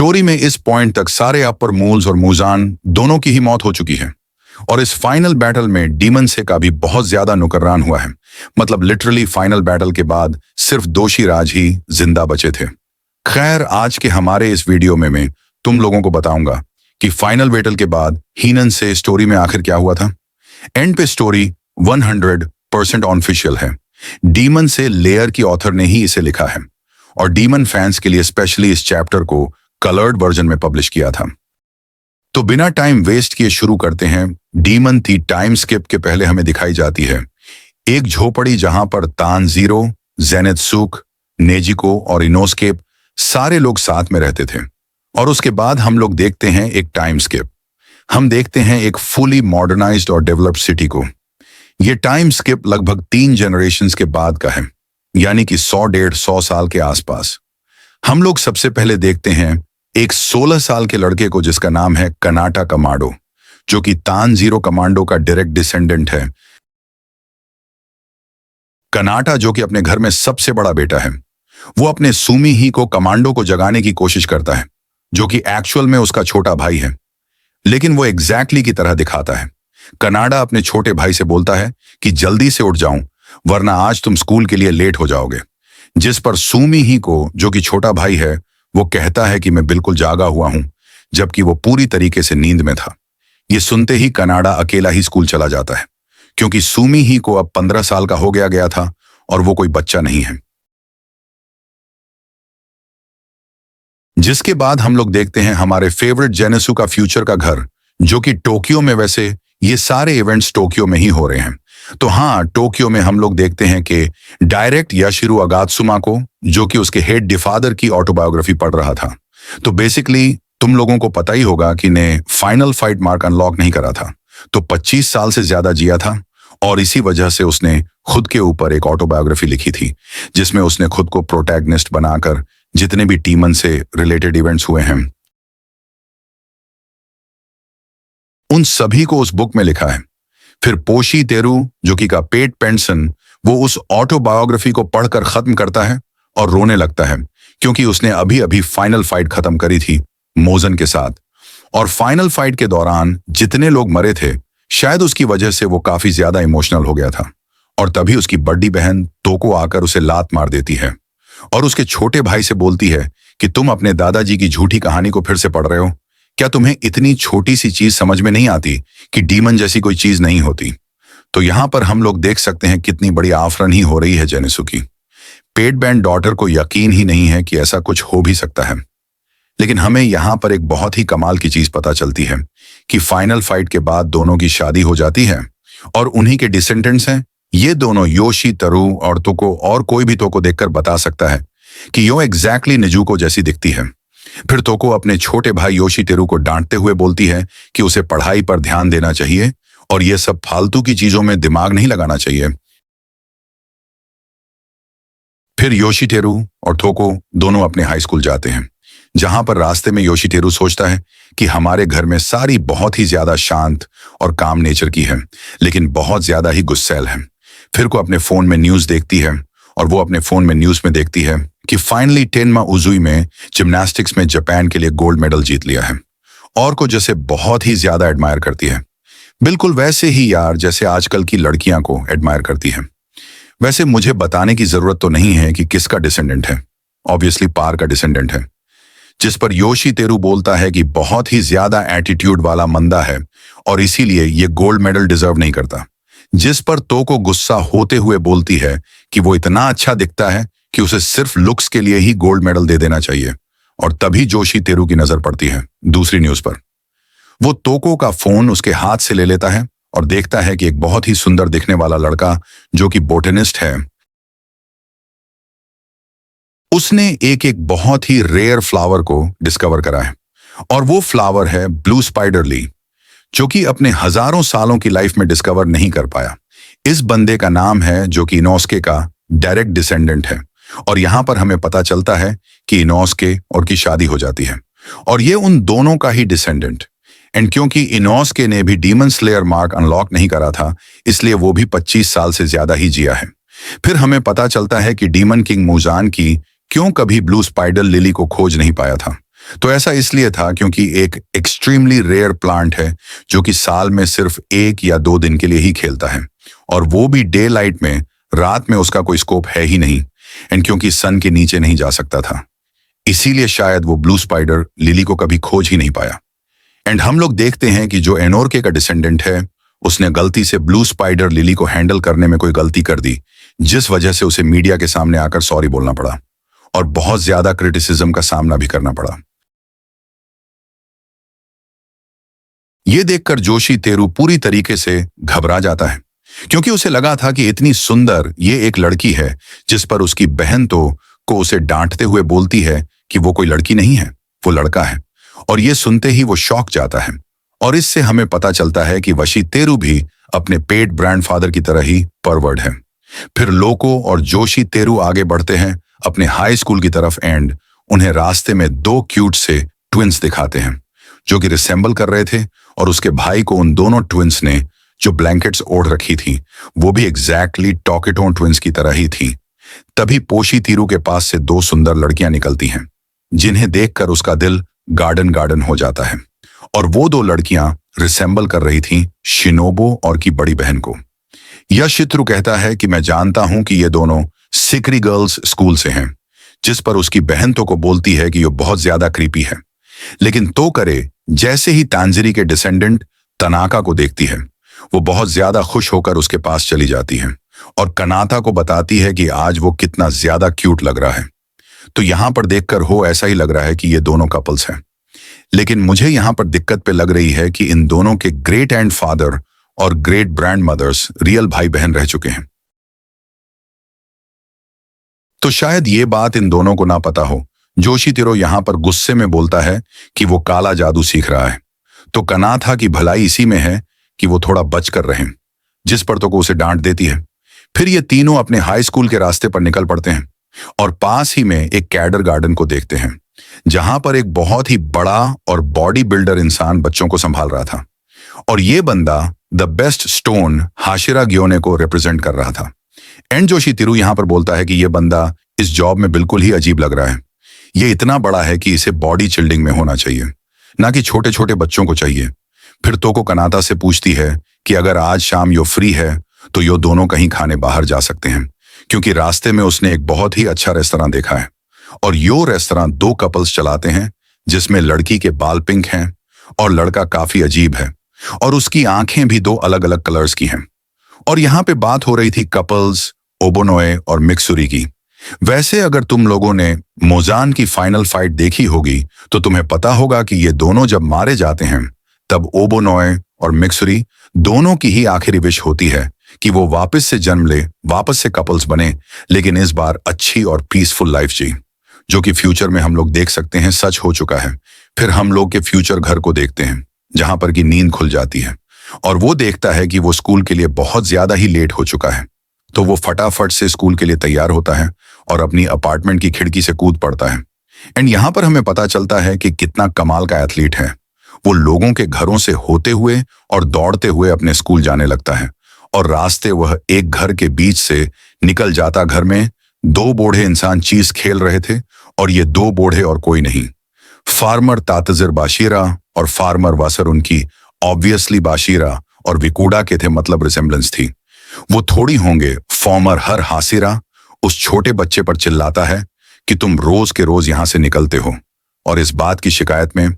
Story में इस point तक सारे अपर मूल्स और मूजान दोनों की ही मौत हो चुकी है और इस फाइनल बैटल में डीमन से का भी बहुत ज्यादा नुकरान हुआ है। मतलब लिटरली फाइनल बैटल के बाद सिर्फ दोषी राज ही जिंदा बचे थे। खैर, आज के हमारे इस वीडियो में मैं तुम लोगों को बताऊंगा कि फाइनल बैटल के बाद हीनन से स्टोरी में आखिर क्या हुआ था। एंड पे स्टोरी 100% ऑनऑफिशियल है। डीमन से लेयर की ऑथर ने ही इसे लिखा है और डीमन फैंस के लिए स्पेशली इस चैप्टर को कलर्ड वर्जन में पब्लिश किया था। तो बिना टाइम वेस्ट किए शुरू करते हैं। डीमन थी टाइम स्किप के पहले हमें दिखाई जाती है एक झोपड़ी जहां पर तानजीरो, जेनेत्सुक, नेजिको और इनोस्केप सारे लोग साथ में रहते थे। और उसके बाद हम लोग देखते हैं एक टाइम स्किप। हम देखते हैं एक फुली मॉडर्नाइज्ड और डेवलप्ड सिटी को। ये टाइम स्किप लगभग 3 जनरेशंस के बाद का है, यानी कि 100-150 साल के आसपास। हम लोग सबसे पहले देखते हैं एक 16 साल के लड़के को जिसका नाम है कनाटा कमांडो, जो कि तानजीरो कमांडो का डायरेक्ट डिसेंडेंट है। कनाटा, जो कि अपने घर में सबसे बड़ा बेटा है, वो अपने सुमी ही को कमांडो को जगाने की कोशिश करता है, जो कि एक्चुअल में उसका छोटा भाई है, लेकिन वो एग्जैक्टली की तरह दिखाता है। कनाडा अपने छोटे भाई से बोलता है कि जल्दी से उठ जाऊं वरना आज तुम स्कूल के लिए लेट हो जाओगे, जिस पर सुमी ही को, जो कि छोटा भाई है, वो कहता है कि मैं बिल्कुल जागा हुआ हूं, जबकि वो पूरी तरीके से नींद में था। ये सुनते ही कनाडा अकेला ही स्कूल चला जाता है, क्योंकि सुमी ही को अब 15 साल का हो गया था और वो कोई बच्चा नहीं है। जिसके बाद हम लोग देखते हैं हमारे फेवरेट जेनेसु का फ्यूचर का घर, जो कि टोक्यो में, वैसे ये सारे इवेंट्स टोक्यो में ही हो रहे हैं। तो हाँ, टोक्यो में हम लोग देखते हैं कि डायरेक्ट याशिरो अगात्सुमा को, जो कि उसके हेड डिफादर की ऑटोबायोग्राफी पढ़ रहा था। तो बेसिकली तुम लोगों को पता ही होगा कि ने फाइनल फाइट मार्क अनलॉक नहीं करा था, तो 25 साल से ज्यादा जिया था और इसी वजह से उसने खुद के ऊपर एक ऑटोबायोग्राफी लिखी थी, जिसमें उसने खुद को प्रोटैगनिस्ट बनाकर जितने भी डीमन से रिलेटेड इवेंट्स हुए हैं उन सभी को उस बुक में लिखा है। फिर पोशी तेरू, जो कि का पेट पेंसन, वो उस ऑटोबायोग्राफी को पढ़कर खत्म करता है और रोने लगता है, क्योंकि उसने अभी अभी फाइनल फाइट खत्म करी थी मोजन के साथ। और फाइनल फाइट के दौरान जितने लोग मरे थे, शायद उसकी वजह से वो काफी ज्यादा इमोशनल हो गया था। और तभी उसकी बड़ी बहन तोको आकर उसे लात मार देती है और उसके छोटे भाई से बोलती है कि तुम अपने दादाजी की झूठी कहानी को फिर से पढ़ रहे हो। क्या तुम्हें इतनी छोटी सी चीज समझ में नहीं आती कि डीमन जैसी कोई चीज नहीं होती? तो यहां पर हम लोग देख सकते हैं कितनी बड़ी आफरन ही हो रही है जेनेसु की। पेट बैंड डॉटर को यकीन ही नहीं है कि ऐसा कुछ हो भी सकता है। लेकिन हमें यहां पर एक बहुत ही कमाल की चीज पता चलती है कि फाइनल फाइट के बाद दोनों की शादी हो जाती है और उन्हीं के डिसेंडेंट्स हैं। ये दोनों योशी तरु और तोको, और कोई भी तोको देखकर बता सकता है कि यो एग्जैक्टली निजुको जैसी दिखती है। फिर तोको अपने छोटे भाई योशी तेरू को डांटते हुए बोलती है कि उसे पढ़ाई पर ध्यान देना चाहिए और ये सब फालतू की चीजों में दिमाग नहीं लगाना चाहिए। फिर योशी तेरू और तोको दोनों अपने हाई स्कूल जाते हैं, जहां पर रास्ते में योशी तेरू सोचता है कि हमारे घर में सारी बहुत ही ज्यादा शांत और काम नेचर की है, लेकिन बहुत ज्यादा ही गुस्सैल है। फिर को अपने फोन में न्यूज देखती है और वो अपने फोन में न्यूज में देखती है कि फाइनली टेनमा उजुई में जिम्नास्टिक्स में जापान के लिए गोल्ड मेडल जीत लिया है और को जैसे बहुत ही ज्यादा एडमायर करती है। बिल्कुल वैसे ही यार जैसे आजकल की लड़कियां को एडमायर करती है। वैसे मुझे बताने की जरूरत तो नहीं है कि किसका डिसेंडेंट है, ऑब्वियसली पार का डिसेंडेंट है। जिस पर योशी तेरू बोलता है कि बहुत ही ज्यादा एटीट्यूड वाला मंदा है और इसीलिए ये गोल्ड मेडल डिजर्व नहीं करता। जिस पर तोको गुस्सा होते हुए बोलती है कि वो इतना अच्छा दिखता है कि उसे सिर्फ लुक्स के लिए ही गोल्ड मेडल दे देना चाहिए। और तभी जोशी तेरू की नजर पड़ती है दूसरी न्यूज पर। वो तोको का फोन उसके हाथ से ले लेता है और देखता है कि एक बहुत ही सुंदर दिखने वाला लड़का, जो कि बोटेनिस्ट है, उसने एक बहुत ही रेयर फ्लावर को डिस्कवर करा है और वो फ्लावर है ब्लू स्पाइडर ली, जो कि अपने हजारों सालों की लाइफ में डिस्कवर नहीं कर पाया। इस बंदे का नाम है, जो कि इनोस्के का डायरेक्ट डिसेंडेंट है। और यहां पर हमें पता चलता है कि इनोस्के और की शादी हो जाती है और ये उन दोनों का ही डिसेंडेंट। एंड क्योंकि इनोस्के ने भी डीमन स्लेयर मार्क अनलॉक नहीं करा था, इसलिए वो भी 25 साल से ज्यादा ही जिया है। फिर हमें पता चलता है कि डीमन किंग मूजान की क्यों कभी ब्लू स्पाइडर लिली को खोज नहीं पाया था, तो ऐसा इसलिए था क्योंकि एक एक्सट्रीमली रेयर प्लांट है जो कि साल में सिर्फ 1 या 2 दिन के लिए ही खेलता है, और वो भी डे लाइट में। रात में उसका कोई स्कोप है ही नहीं, एंड क्योंकि सन के नीचे नहीं जा सकता था, इसीलिए शायद वो ब्लू स्पाइडर लिली को कभी खोज ही नहीं पाया। एंड हम लोग देखते हैं कि जो एनोर्के का डिसेंडेंट है, उसने गलती से ब्लू स्पाइडर लिली को हैंडल करने में कोई गलती कर दी, जिस वजह से उसे मीडिया के सामने आकर सॉरी बोलना पड़ा और बहुत ज्यादा क्रिटिसिज्म का सामना भी करना पड़ा। ये देखकर जोशी तेरू पूरी तरीके से घबरा जाता है, क्योंकि उसे लगा था कि इतनी सुंदर ये एक लड़की है, जिस पर उसकी बहन तो को उसे डांटते हुए बोलती है कि वो कोई लड़की नहीं है, वो लड़का है। और ये सुनते ही वो शॉक जाता है, और इससे हमें पता चलता है कि वशी तेरू भी अपने पेट ग्रैंडफादर की तरह ही परवर्ड है। फिर लोको और जोशी तेरू आगे बढ़ते हैं अपने हाई स्कूल की तरफ, एंड उन्हें रास्ते में 2 क्यूट से ट्विंस दिखाते हैं जो कि रिसेंबल कर रहे थे, और उसके भाई को उन दोनों ट्विंस ने जो ब्लैंकेट्स ओढ़ रखी थी वो भी एग्जैक्टली टॉकेटोन ट्विंस की तरह ही थी। तभी पोशी तीरू के पास से 2 सुंदर लड़कियां निकलती हैं, जिन्हें देखकर उसका दिल गार्डन गार्डन हो जाता है। और वो 2 लड़कियां रिसेंबल कर रही थीं शिनोबो और की बड़ी बहन को। यशित्रु कहता है कि मैं जानता हूं कि ये दोनों सिकरी गर्ल्स स्कूल से हैं, जिस पर उसकी बहन तो को बोलती है कि ये बहुत ज्यादा क्रीपी है। लेकिन तो करे जैसे ही तांजिरी के डिसेंडेंट तनाका को देखती है, वो बहुत ज्यादा खुश होकर उसके पास चली जाती है और कनाता को बताती है कि आज वो कितना ज्यादा क्यूट लग रहा है। तो यहां पर देखकर हो ऐसा ही लग रहा है कि ये दोनों कपल्स हैं। लेकिन मुझे यहां पर दिक्कत पे लग रही है कि इन दोनों के ग्रेट एंड फादर और ग्रेट ग्रैंड मदर्स रियल भाई बहन रह चुके हैं। तो शायद ये बात इन दोनों को ना पता हो। जोशी तेरो यहां पर गुस्से में बोलता है कि वो काला जादू सीख रहा है, तो कनाथा की भलाई इसी में है कि वो थोड़ा बच कर रहें, जिस पर तो को उसे डांट देती है। फिर ये तीनों अपने हाई स्कूल के रास्ते पर निकल पड़ते हैं और पास ही में एक कैडर गार्डन को देखते हैं, जहां पर एक बहुत ही बड़ा और बॉडी बिल्डर इंसान बच्चों को संभाल रहा था, और ये बंदा द बेस्ट स्टोन हाशिरा ग्योने को रिप्रेजेंट कर रहा था। एंड जोशी तिरु यहां पर बोलता है कि ये बंदा इस जॉब में बिल्कुल ही अजीब लग रहा है। ये इतना बड़ा है कि इसे बॉडी चिल्डिंग में होना चाहिए, ना कि छोटे छोटे बच्चों को चाहिए। फिर तोको कनाता से पूछती है कि अगर आज शाम यो फ्री है तो यो दोनों कहीं खाने बाहर जा सकते हैं, क्योंकि रास्ते में उसने एक बहुत ही अच्छा रेस्तरां देखा है, और यो रेस्तरां 2 कपल्स चलाते हैं, जिसमें लड़की के बाल पिंक हैं और लड़का काफी अजीब है, और उसकी आंखें भी 2 अलग अलग कलर्स की हैं। और यहाँ पे बात हो रही थी कपल्स ओबोनोए और मिक्सुरी की। वैसे अगर तुम लोगों ने मोजान की फाइनल फाइट देखी होगी तो तुम्हें पता होगा कि ये दोनों जब मारे जाते हैं तब ओबोनोए और मिक्सुरी दोनों की ही आखिरी विश होती है कि वो वापस से जन्म ले, वापस से कपल्स बने, लेकिन इस बार अच्छी और पीसफुल लाइफ जी, जो कि फ्यूचर में हम लोग देख सकते हैं सच हो चुका है। फिर हम लोग के फ्यूचर घर को देखते हैं, जहां पर की नींद खुल जाती है और वो देखता है कि वो स्कूल के लिए बहुत ज्यादा ही लेट हो चुका है। तो वो फटाफट से स्कूल के लिए तैयार होता है और अपनी अपार्टमेंट की खिड़की से कूद पड़ता है। एंड यहाँ पर हमें पता चलता है कि कितना कमाल का एथलीट है। वो लोगों के घरों से होते हुए और दौड़ते हुए अपने स्कूल जाने लगता है, और रास्ते वह एक घर के बीच से निकल जाता। घर में 2 बूढ़े इंसान चीज खेल रहे थे, और ये 2 बूढ़े और कोई नहीं, फार्मर तातजिर बाशीरा और फार्मर वासर उनकी ऑब्वियसली बाशीरा और विकूड़ा के थे, मतलब रिसेम्बलेंस थी। वो थोड़ी होंगे फॉर्मर हर हासिरा उस छोटे बच्चे पर चिल्लाता है कि तुम रोज के रोज यहां से निकलते हो, और इस बात की शिकायत में